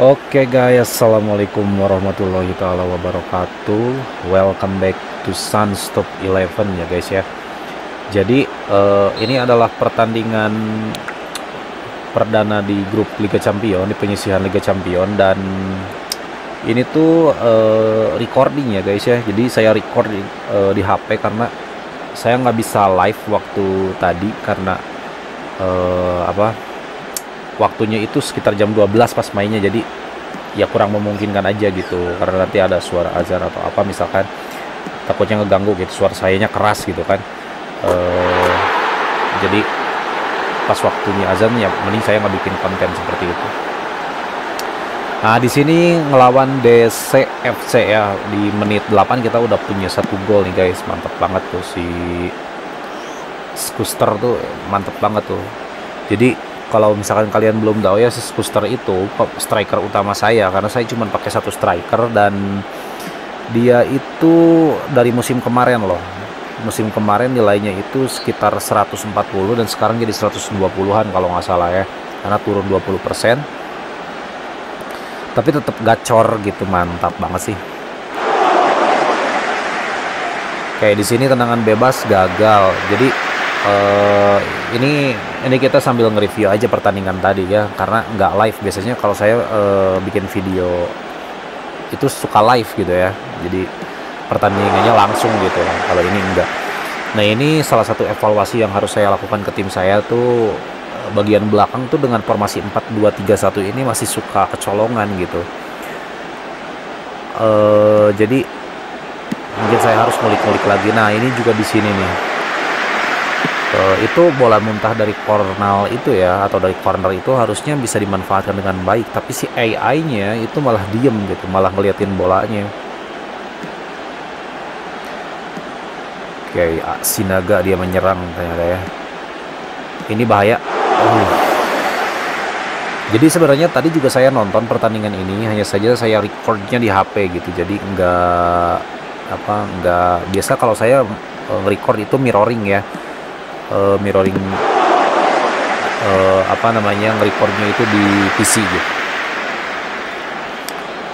Oke guys, assalamualaikum warahmatullahi taala wabarakatuh. Welcome back to Sunstop 11 ya guys ya. Jadi ini adalah pertandingan perdana di grup Liga Champion, di penyisihan Liga Champion, dan ini tuh recording ya guys ya. Jadi saya record di HP karena saya nggak bisa live waktu tadi karena waktunya itu sekitar jam 12 pas mainnya, jadi ya kurang memungkinkan aja gitu karena nanti ada suara azan atau apa misalkan, takutnya ngeganggu gitu, suara sayanya keras gitu kan. Jadi pas waktunya azan ya mending saya nggak bikin konten seperti itu. Nah di sini ngelawan DCFC ya, di menit 8 kita udah punya 1 gol nih guys, mantap banget tuh si Skuster tuh, mantap banget tuh. Jadi kalau misalkan kalian belum tahu ya, si Skuster itu striker utama saya karena saya cuma pakai 1 striker, dan dia itu dari musim kemarin loh. Musim kemarin nilainya itu sekitar 140 dan sekarang jadi 120-an kalau nggak salah ya, karena turun 20%. Tapi tetap gacor gitu, mantap banget sih. Kayak di sini tendangan bebas gagal. Jadi ini kita sambil nge-review aja pertandingan tadi ya, karena nggak live. Biasanya kalau saya bikin video itu suka live gitu ya, jadi pertandingannya langsung gitu. Kalau ini enggak. Nah ini salah satu evaluasi yang harus saya lakukan ke tim saya tuh, bagian belakang tuh dengan formasi 4-2-3-1 ini masih suka kecolongan gitu. Jadi mungkin saya harus ngulik-ngulik lagi. Nah ini juga di sini nih, itu bola muntah dari corner itu ya, atau dari corner itu harusnya bisa dimanfaatkan dengan baik, tapi si AI-nya itu malah diem gitu, malah ngeliatin bolanya. Oke, Sinaga dia menyerang ternyata ya. Ini bahaya. Jadi sebenarnya tadi juga saya nonton pertandingan ini, hanya saja saya recordnya di HP gitu, jadi nggak biasa. Kalau saya record itu mirroring ya, mirroring nge-recordnya itu di PC gitu.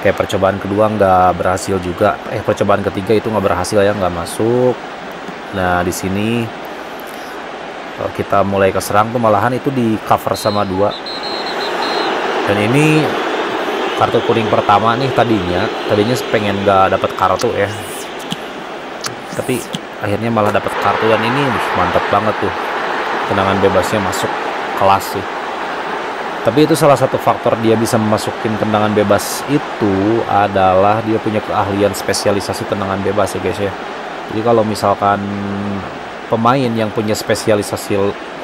Kayak percobaan kedua nggak berhasil juga, percobaan ketiga itu nggak berhasil ya, nggak masuk. Nah di sini kita mulai keserang tuh, malahan itu di cover sama 2, dan ini kartu kuning pertama nih. Tadinya pengen nggak dapat kartu ya, tapi akhirnya malah dapat kartu, dan ini mantap banget tuh, tendangan bebasnya masuk kelas sih. Tapi itu salah satu faktor dia bisa memasukin tendangan bebas itu adalah dia punya keahlian spesialisasi tendangan bebas ya guys ya. Jadi kalau misalkan pemain yang punya spesialisasi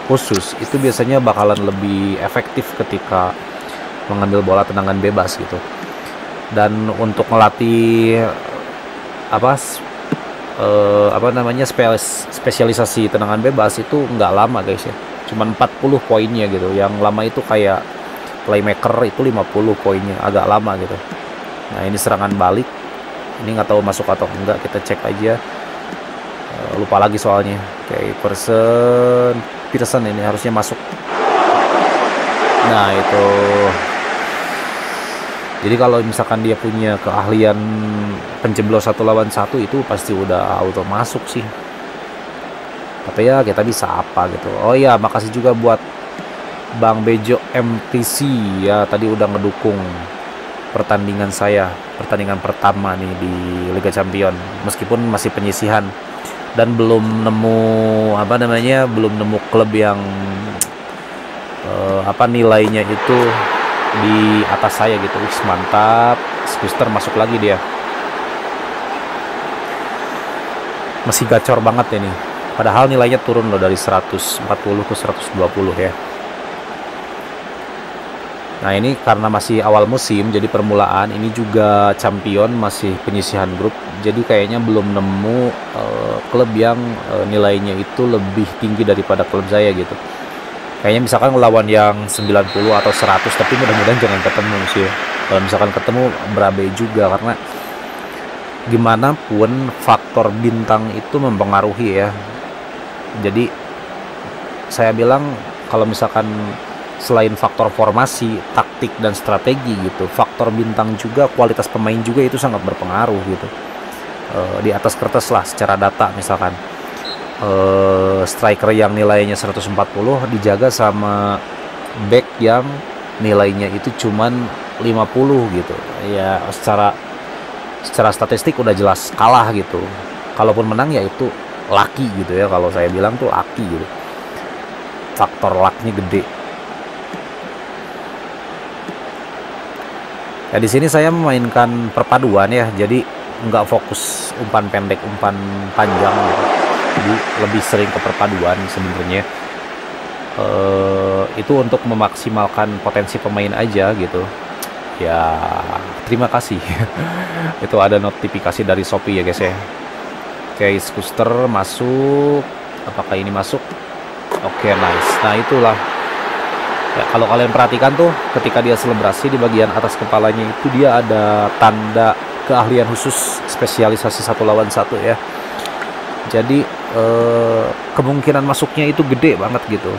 khusus itu biasanya bakalan lebih efektif ketika mengambil bola tendangan bebas gitu. Dan untuk melatih spesialisasi tendangan bebas itu nggak lama guys ya, cuma 40 poinnya gitu. Yang lama itu kayak playmaker itu 50 poinnya, agak lama gitu. Nah ini serangan balik, ini nggak tahu masuk atau enggak, kita cek aja. Lupa lagi soalnya. Kayak Pearson ini harusnya masuk. Nah itu, jadi kalau misalkan dia punya keahlian penjeblos 1 lawan 1 itu pasti udah auto masuk sih. Tapi ya kita bisa apa gitu. Oh iya, makasih juga buat Bang Bejo MTC ya, tadi udah ngedukung pertandingan saya, pertandingan pertama nih di Liga Champion, meskipun masih penyisihan dan belum nemu klub yang nilainya itu di atas saya gitu. Mantap, Skuster masuk lagi dia. Masih gacor banget ini, padahal nilainya turun loh dari 140 ke 120 ya. Nah ini karena masih awal musim, jadi permulaan, ini juga Champion, masih penyisihan grup, jadi kayaknya belum nemu klub yang nilainya itu lebih tinggi daripada klub saya gitu. Kayaknya misalkan ngelawan yang 90 atau 100, tapi mudah-mudahan jangan ketemu sih. Kalau misalkan ketemu berabe juga, karena gimana pun faktor bintang itu mempengaruhi ya. Jadi saya bilang kalau misalkan selain faktor formasi, taktik dan strategi gitu, faktor bintang juga, kualitas pemain juga itu sangat berpengaruh gitu. Di atas kertas lah secara data misalkan striker yang nilainya 140 dijaga sama back yang nilainya itu cuman 50 gitu. Ya secara statistik udah jelas kalah gitu. Kalaupun menang ya itu lucky gitu ya, kalau saya bilang tuh lucky gitu. Faktor lucknya gede. Ya di sini saya memainkan perpaduan ya, jadi nggak fokus umpan pendek, umpan panjang gitu. Jadi lebih sering ke perpaduan sebenarnya. Itu untuk memaksimalkan potensi pemain aja gitu. Ya terima kasih. Itu ada notifikasi dari Shopee ya guys ya. Oke, Skuster masuk. Apakah ini masuk? Oke, nice. Nah itulah ya, kalau kalian perhatikan tuh ketika dia selebrasi di bagian atas kepalanya itu dia ada tanda keahlian khusus spesialisasi 1 lawan 1 ya. Jadi kemungkinan masuknya itu gede banget gitu.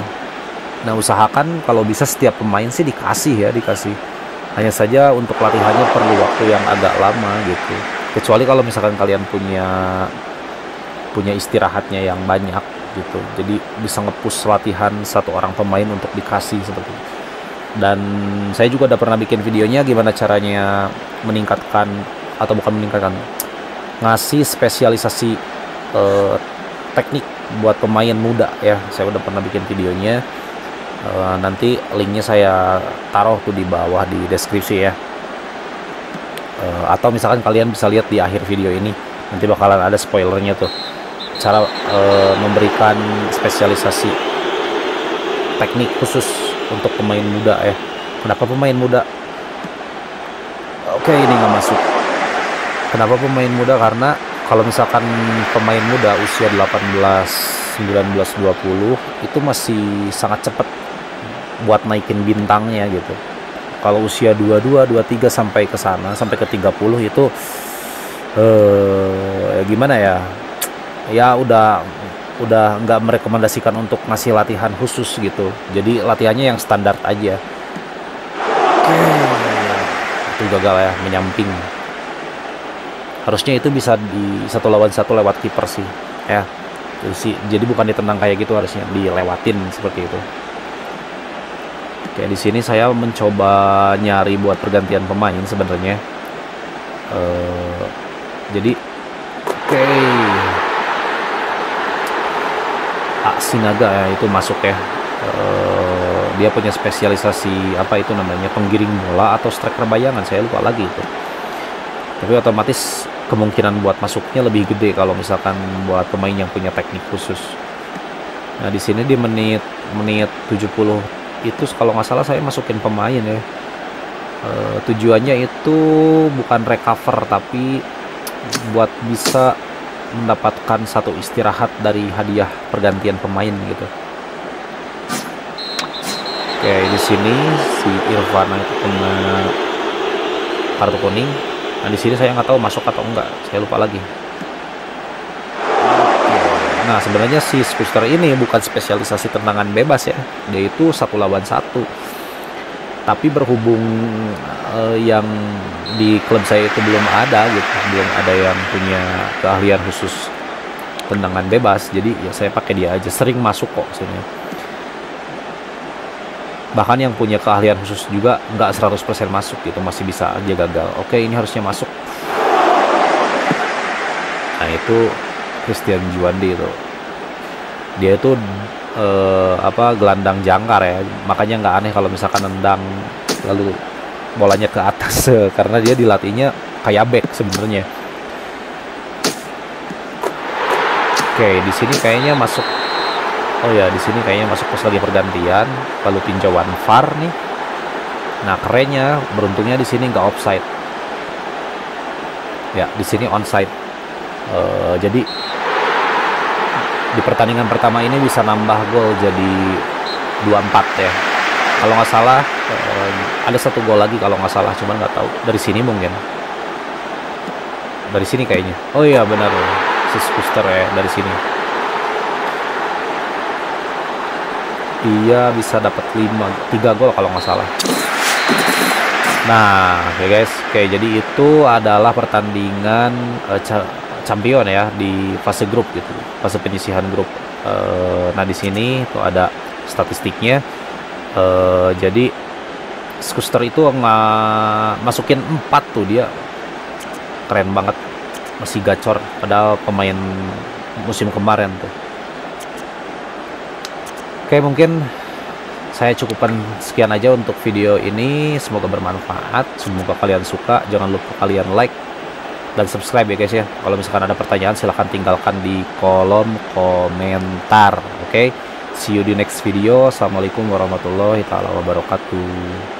Nah usahakan kalau bisa setiap pemain sih dikasih. Hanya saja untuk latihannya perlu waktu yang agak lama gitu. Kecuali kalau misalkan kalian punya istirahatnya yang banyak gitu. Jadi bisa nge-push latihan satu orang pemain untuk dikasih seperti itu. Dan saya juga udah pernah bikin videonya gimana caranya meningkatkan, atau bukan meningkatkan, ngasih spesialisasi teknik buat pemain muda ya. Saya udah pernah bikin videonya. Nanti linknya saya taruh tuh di bawah di deskripsi ya. Atau misalkan kalian bisa lihat di akhir video ini, nanti bakalan ada spoilernya tuh, cara memberikan spesialisasi teknik khusus untuk pemain muda ya. Kenapa pemain muda? Oke, ini nggak masuk. Kenapa pemain muda? Karena kalau misalkan pemain muda usia 18, 19, 20 itu masih sangat cepat buat naikin bintangnya gitu. Kalau usia 22, 23 sampai ke sana, sampai ke 30 itu gimana ya? Ya udah nggak merekomendasikan untuk ngasih latihan khusus gitu. Jadi latihannya yang standar aja. Itu gagal ya, menyamping. Harusnya itu bisa di 1 lawan 1 lewat kiper sih ya. Jadi bukan ditendang kayak gitu, harusnya dilewatin seperti itu. Oke, di sini saya mencoba nyari buat pergantian pemain sebenarnya. Jadi oke. Sinaga ya, itu masuk ya. Dia punya spesialisasi apa itu namanya, penggiring bola atau striker bayangan, saya lupa lagi itu. Tapi otomatis kemungkinan buat masuknya lebih gede kalau misalkan buat pemain yang punya teknik khusus. Nah di sini di menit 70 itu kalau nggak salah saya masukin pemain ya. Tujuannya itu bukan recover tapi buat bisa mendapatkan satu istirahat dari hadiah pergantian pemain gitu. Oke, di sini si Irfan itu kena kartu kuning. Nah di sini saya nggak tahu masuk atau enggak, saya lupa lagi. Nah sebenarnya si Skuster ini bukan spesialisasi tendangan bebas ya, dia itu 1 lawan 1. Tapi berhubung yang di klub saya itu belum ada gitu, belum ada yang punya keahlian khusus tendangan bebas, jadi ya saya pakai dia aja. Sering masuk kok sini. Bahkan yang punya keahlian khusus juga nggak 100% masuk gitu, masih bisa aja gagal. Oke, ini harusnya masuk. Nah itu Christian Juandi itu, dia itu gelandang jangkar ya, makanya nggak aneh kalau misalkan nendang lalu bolanya ke atas karena dia dilatihnya kayak back sebenarnya. Oke, di sini kayaknya masuk. Oh ya, di sini kayaknya masuk pas lagi pergantian, lalu tinjauan VAR nih. Nah kerennya, beruntungnya di sini nggak offside. Ya, di sini onside. Jadi di pertandingan pertama ini bisa nambah gol jadi 2-4 ya. Kalau nggak salah ada 1 gol lagi kalau nggak salah, cuman nggak tahu dari sini mungkin. Dari sini kayaknya. Oh iya benar, si Skuster ya dari sini. dia bisa dapat 3 gol kalau nggak salah. Nah, oke guys, oke, jadi itu adalah pertandingan champion ya di fase grup gitu, fase penyisihan grup. Nah di sini tuh ada statistiknya. Jadi Schuster itu masukin 4 tuh, dia keren banget, masih gacor padahal pemain musim kemarin tuh. Oke, mungkin saya cukupkan sekian aja untuk video ini. Semoga bermanfaat, semoga kalian suka. Jangan lupa kalian like dan subscribe ya guys ya. Kalau misalkan ada pertanyaan silahkan tinggalkan di kolom komentar. Oke, see you di next video. Assalamualaikum warahmatullahi wabarakatuh.